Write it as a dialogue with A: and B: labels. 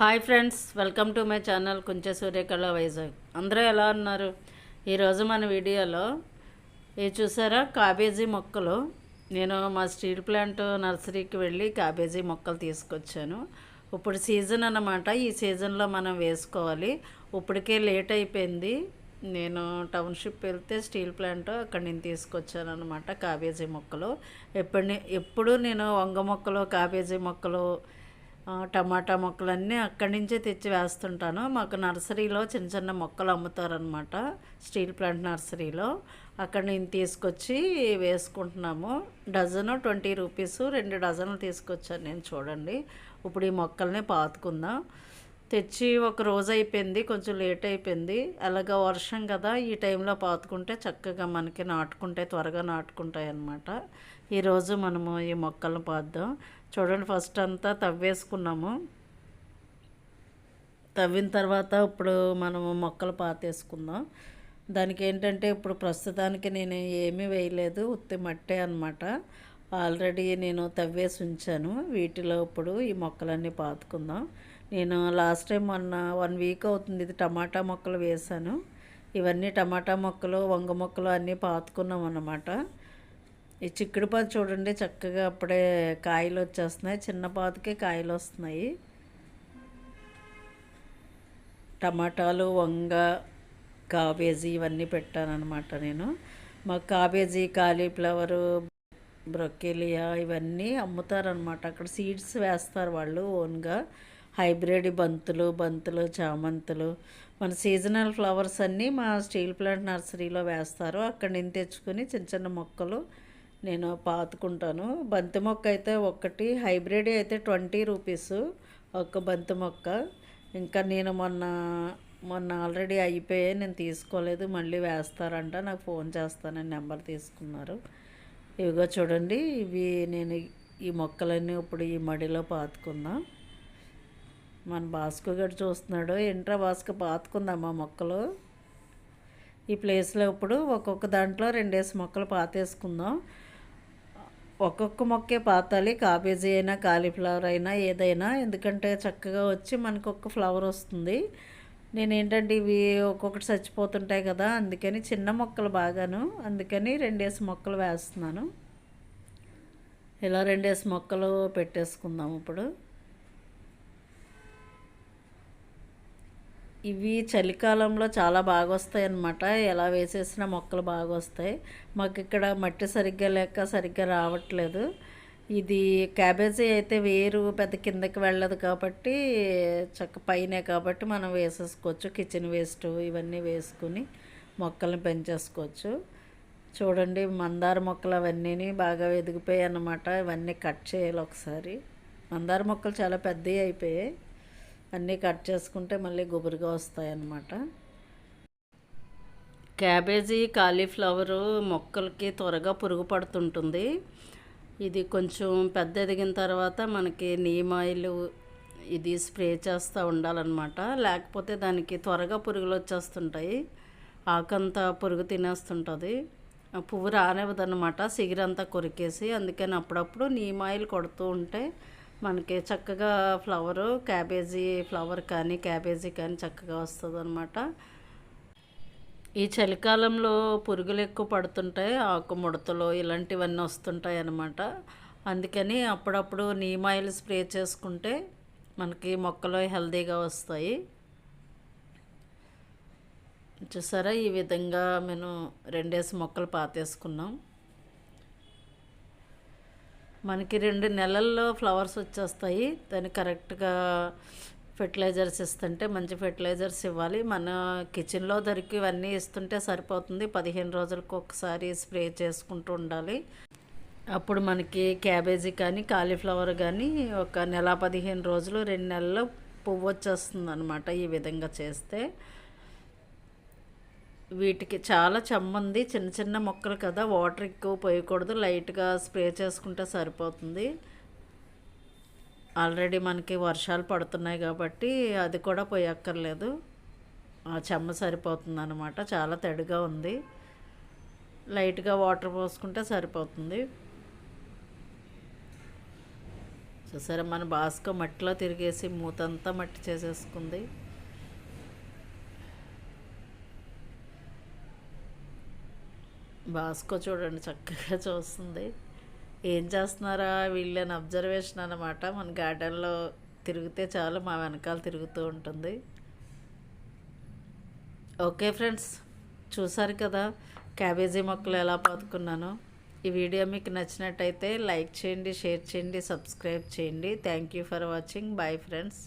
A: Hi friends, welcome to my channel Kunche Suryakala Vizag. అందరూ ఎలా ఉన్నారు? ఈరోజు మన వీడియోలో ఇది చూసారా, కాబేజీ మొక్కలు. నేను మా స్టీల్ ప్లాంట్ నర్సరీకి వెళ్ళి కాబేజీ మొక్కలు తీసుకొచ్చాను. ఇప్పుడు సీజన్ అన్నమాట. ఈ సీజన్లో మనం వేసుకోవాలి. ఇప్పటికే లేట్ అయిపోయింది. నేను టౌన్షిప్ వెళ్తే స్టీల్ ప్లాంట్ అక్కడ నేను తీసుకొచ్చాను అనమాట కాబేజీ మొక్కలు. ఎప్పుడు నేను వంగ మొక్కలు, కాబేజీ మొక్కలు, టమాటా మొక్కలన్నీ అక్కడి నుంచే తెచ్చి వేస్తుంటాను. మాకు నర్సరీలో చిన్న చిన్న మొక్కలు అమ్ముతారనమాట, స్టీల్ ప్లాంట్ నర్సరీలో. అక్కడ నేను తీసుకొచ్చి వేసుకుంటున్నాము. డజను 20 రూపీస్, 2 డజన్లు తీసుకొచ్చాను నేను. చూడండి, ఇప్పుడు ఈ మొక్కల్ని పాతుకుందాం. తెచ్చి ఒక రోజు అయిపోయింది, కొంచెం లేట్ అయిపోయింది. అలాగా వర్షం కదా, ఈ టైంలో పాతుకుంటే చక్కగా మనకి నాటుకుంటే త్వరగా నాటుకుంటాయి అన్నమాట. ఈరోజు మనము ఈ మొక్కలను పాద్దాం. చూడండి, ఫస్ట్ అంతా తవ్వేసుకున్నాము. తవ్విన తర్వాత ఇప్పుడు మనము మొక్కలు పాతేసుకుందాం. దానికి ఏంటంటే ఇప్పుడు ప్రస్తుతానికి నేను ఏమీ వేయలేదు, ఉత్తి మట్టే అనమాట. ఆల్రెడీ నేను తవ్వేసి ఉంచాను. వీటిలో ఇప్పుడు ఈ మొక్కలన్నీ పాతుకుందాం. నేను లాస్ట్ టైం మొన్న 1 వీక్ అవుతుంది, ఇది టమాటా మొక్కలు వేశాను. ఇవన్నీ టమాటా మొక్కలు, వంగ మొక్కలు అన్నీ పాతుకున్నాం అన్నమాట. ఈ చిక్కుడు పాదు చూడండి, చక్కగా అప్పుడే కాయలు వచ్చేస్తున్నాయి. చిన్న పాదుకే కాయలు వస్తున్నాయి. టమాటాలు, వంగ, కాబేజీ ఇవన్నీ పెట్టానన్నమాట నేను. మాకు కాబేజీ, కాలీఫ్లవరు, బ్రొకేలియా ఇవన్నీ అమ్ముతారనమాట. అక్కడ సీడ్స్ వేస్తారు వాళ్ళు ఓన్గా. హైబ్రిడ్ బంతులు, చామంతులు, మన సీజనల్ ఫ్లవర్స్ అన్నీ మా స్టీల్ ప్లాంట్ నర్సరీలో వేస్తారు. అక్కడ నేను తెచ్చుకొని చిన్న చిన్న మొక్కలు నేను పాతుకుంటాను. బంతి మొక్క అయితే ఒకటి, హైబ్రిడ్ అయితే 20 రూపీస్ ఒక బంతి మొక్క. ఇంకా నేను మొన్న ఆల్రెడీ అయిపోయాయి, నేను తీసుకోలేదు. మళ్ళీ వేస్తారంట, నాకు ఫోన్ చేస్తానని నెంబర్ తీసుకున్నారు. ఇవిగో చూడండి, ఇవి నేను ఈ మొక్కలన్నీ ఇప్పుడు ఈ మడిలో పాతుకుందాం. మన భాస్కు గడు చూస్తున్నాడు, ఏంట్రా భాస్కు పాతుకుందామా మొక్కలు. ఈ ప్లేస్లో ఇప్పుడు ఒక్కొక్క దాంట్లో 2 మొక్కలు పాతేసుకుందాం. ఒక్కొక్క మొక్కే పాతాలి, కాబేజీ అయినా కాలీఫ్లవర్ అయినా ఏదైనా, ఎందుకంటే చక్కగా వచ్చి మనకు ఒక ఫ్లవర్ వస్తుంది. నేనేంటంటే ఇవి ఒక్కొక్కటి చచ్చిపోతుంటాయి కదా, అందుకని చిన్న మొక్కలు బాగాను, అందుకని 2 మొక్కలు వేస్తున్నాను. ఇలా 2 మొక్కలు పెట్టేసుకుందాం ఇప్పుడు. ఇవి చలికాలంలో చాలా బాగా వస్తాయి అన్నమాట. ఎలా వేసేసిన మొక్కలు బాగా వస్తాయి. మాకు ఇక్కడ మట్టి సరిగ్గా లేక సరిగ్గా రావట్లేదు. ఇది క్యాబేజీ అయితే వేరు పెద్ద కిందకి వెళ్ళదు కాబట్టి, పైనే కాబట్టి మనం వేసేసుకోవచ్చు. కిచెన్ వేస్ట్ ఇవన్నీ వేసుకుని మొక్కల్ని పెంచేసుకోవచ్చు. చూడండి, మందార మొక్కలు అవన్నీ బాగా ఎదిగిపోయాయి అన్నమాట. ఇవన్నీ కట్ చేయాలి ఒకసారి. మందార మొక్కలు చాలా పెద్దవి అయిపోయాయి. అన్నీ కట్ చేసుకుంటే మళ్ళీ గుబురుగా వస్తాయన్నమాట. క్యాబేజీ, కాలీఫ్లవరు మొక్కలకి త్వరగా పురుగు పడుతుంటుంది. ఇది కొంచెం పెద్ద ఎదిగిన తర్వాత మనకి నీమ్ ఆయిల్ ఇది స్ప్రే చేస్తూ ఉండాలన్నమాట. లేకపోతే దానికి త్వరగా పురుగులు వచ్చేస్తుంటాయి. ఆకంతా పురుగు తినేస్తుంటుంది, పువ్వు రానివ్వదన్నమాట, సిగిరంతా కొరికేసి. అందుకని అప్పుడప్పుడు నీమ్ ఆయిల్ కొడుతూ ఉంటే మనకి చక్కగా ఫ్లవరు, క్యాబేజీ ఫ్లవర్ కానీ క్యాబేజీ కానీ చక్కగా వస్తుంది అనమాట. ఈ చలికాలంలో పురుగులు ఎక్కువ పడుతుంటాయి, ఆకు ముడతలు ఇలాంటివన్నీ వస్తుంటాయి అన్నమాట. అందుకని అప్పుడప్పుడు నీమ్ ఆయిల్ స్ప్రే చేసుకుంటే మనకి మొక్కలు హెల్తీగా వస్తాయి. చూసారా, ఈ విధంగా మేము 2 మొక్కలు పాతేసుకున్నాం. మనకి 2 నెలల్లో ఫ్లవర్స్ వచ్చేస్తాయి. దాన్ని కరెక్ట్గా ఫెర్టిలైజర్స్ ఇస్తుంటే, మంచి ఫెర్టిలైజర్స్ ఇవ్వాలి. మన కిచెన్లో దొరికివన్నీ ఇస్తుంటే సరిపోతుంది. 15 రోజులకు ఒకసారి స్ప్రే చేసుకుంటూ ఉండాలి. అప్పుడు మనకి క్యాబేజీ కానీ కాలీఫ్లవర్ కానీ ఒక నెల 15 రోజులు 2 నెలల్లో పువ్వు వచ్చేస్తుంది అనమాట. ఈ విధంగా చేస్తే వీటికి చాలా చెమ్మంది, చిన్న చిన్న మొక్కలు కదా, వాటర్ ఎక్కువ పోయకూడదు, లైట్గా స్ప్రే చేసుకుంటే సరిపోతుంది. ఆల్రెడీ మనకి వర్షాలు పడుతున్నాయి కాబట్టి అది కూడా పోయక్కర్లేదు, ఆ చెమ్మ సరిపోతుంది అనమాట. చాలా తడిగా ఉంది, లైట్గా వాటర్ పోసుకుంటే సరిపోతుంది. చూసారా మన బాస్కో మట్టిలో తిరిగేసి మూతంతా మట్టి చేసేసుకుంది. బాస్కో చూడండి చక్కగా చూస్తుంది. ఏం చేస్తున్నారా వీళ్ళని అబ్జర్వేషన్ అన్నమాట. మన గార్డెన్లో తిరిగితే చాలు మా వెనకాల తిరుగుతూ ఉంటుంది. ఓకే ఫ్రెండ్స్, చూసారు కదా క్యాబేజీ మొక్కలు ఎలా పాతుకున్నానో. ఈ వీడియో మీకు నచ్చినట్టయితే లైక్ చేయండి, షేర్ చేయండి, సబ్స్క్రైబ్ చేయండి. Thank you for watching. Bye friends.